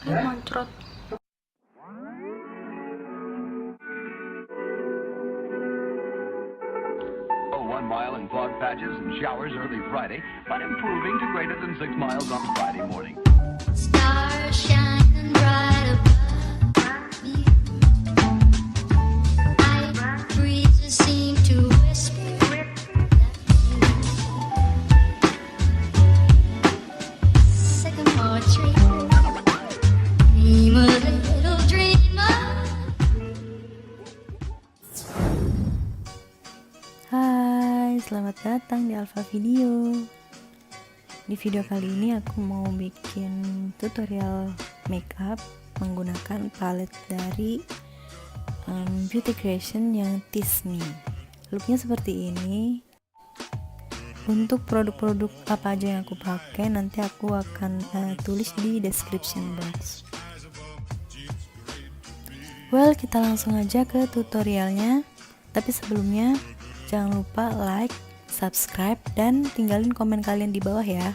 Moncrot. Oh, 1 mile in fog patches and showers early Friday, but improving to greater than 6 miles on Friday morning. Stars shining bright above me. Night breezes seem to whisper sycamore tree. Dream a little dreamer. Hai, selamat datang di Alpha Video. Di video kali ini aku mau bikin tutorial makeup menggunakan palette dari beauty creation yang Tease nih. Looknya seperti ini. Untuk produk-produk apa aja yang aku pakai nanti aku akan tulis di description box. Well, kita langsung aja ke tutorialnya. Tapi sebelumnya jangan lupa like, subscribe, dan tinggalin komen kalian di bawah ya.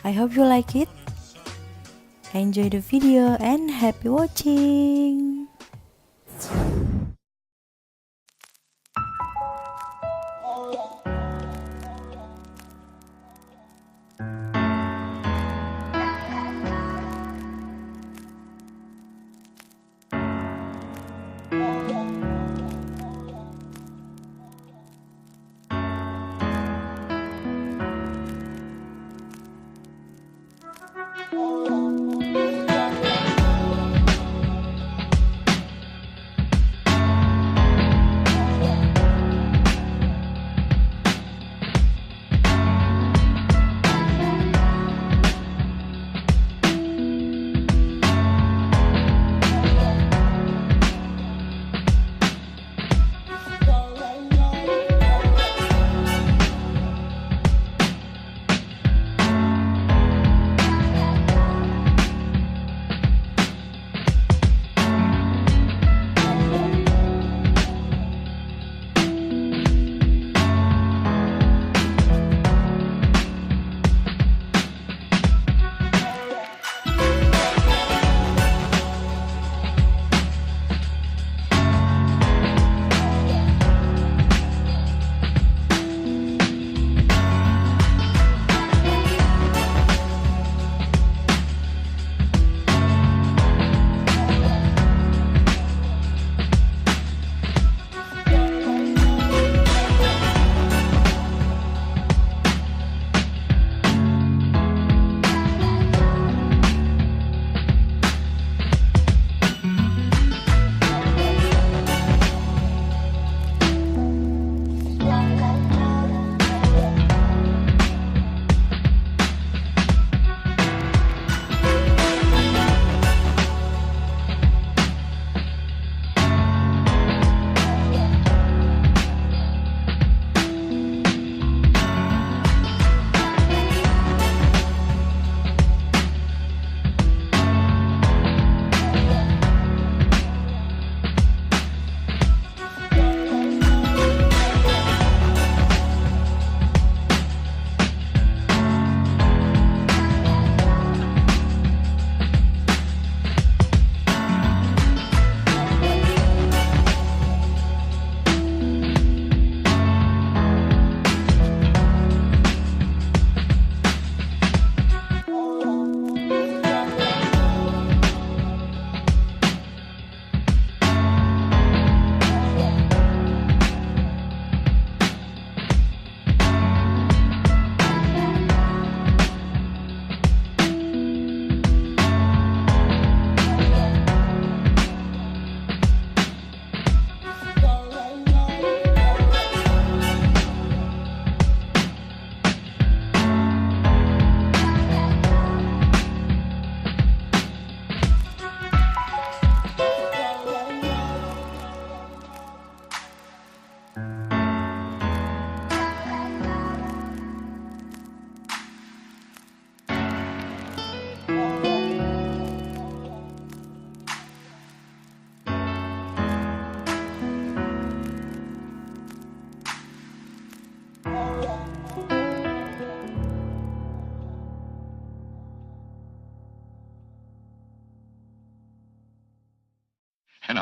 I hope you like it. Enjoy the video and happy watching.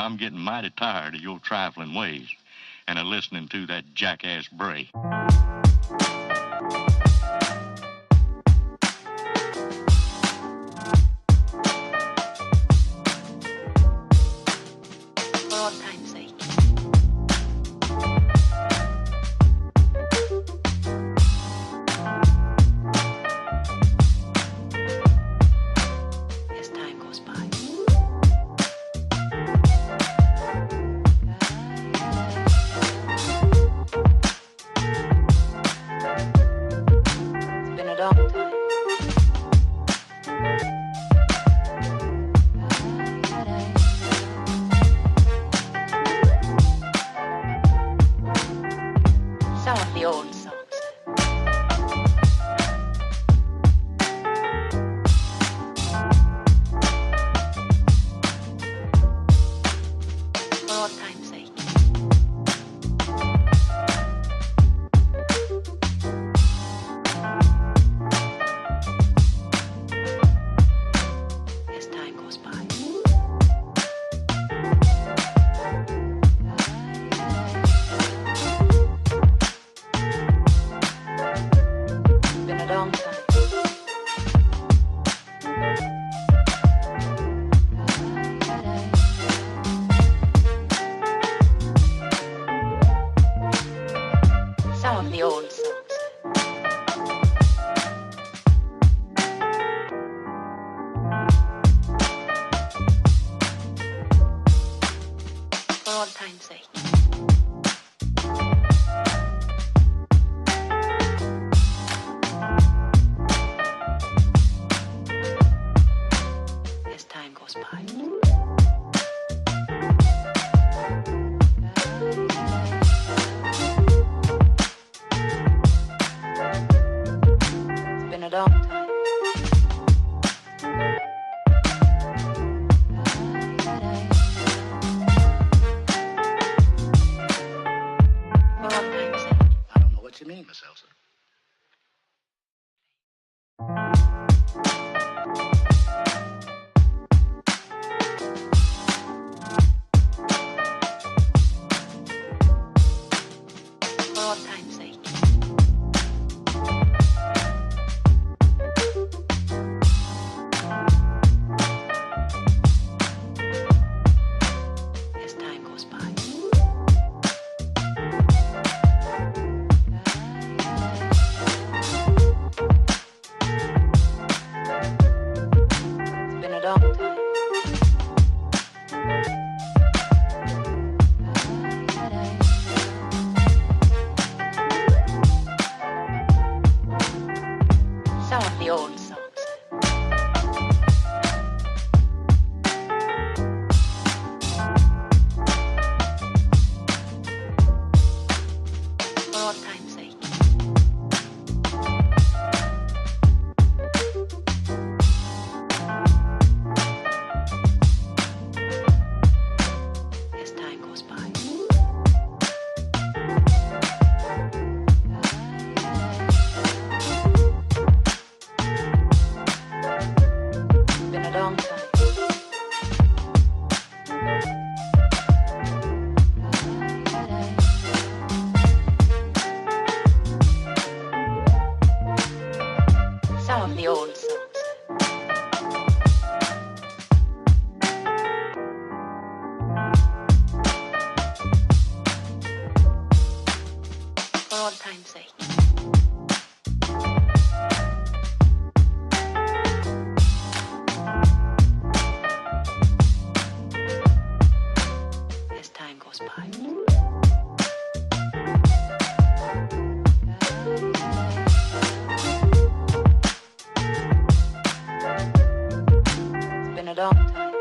I'm getting mighty tired of your trifling ways and of listening to that jackass Bray. For all time's sake. As time goes by. It's been a long time. Some of the old songs. For all time's sake. As time goes by. It's been a long time. Some of the old songs. For all time's sake. As time goes by. It's been a long time. For all time's sake. I don't know what you mean, Miss Elsa. For all time's sake. As time goes by. It's been a long time. Some of the old songs. For all time's sake. As time goes by. It's been a long time. Some of the old songs. For all time's sake. As time goes by. It's been a long time.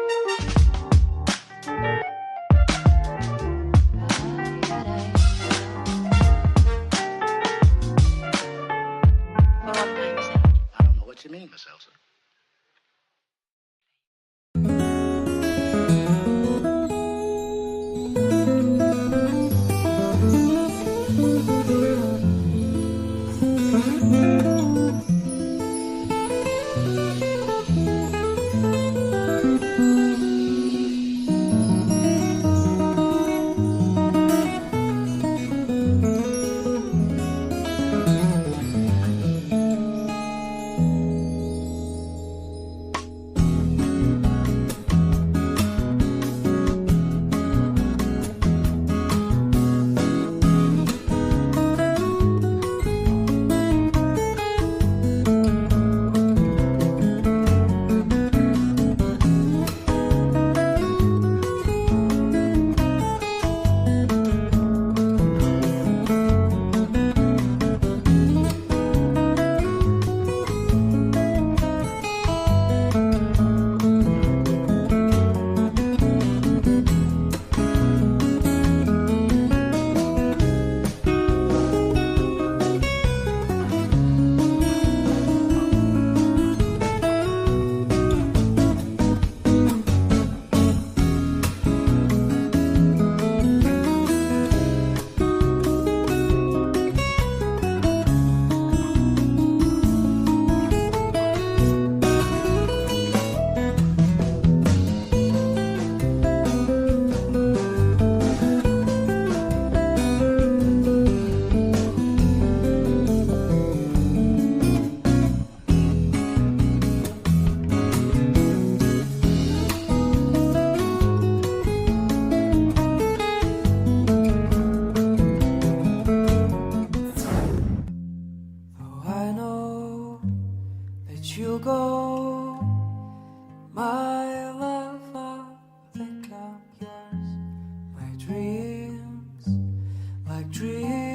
dream.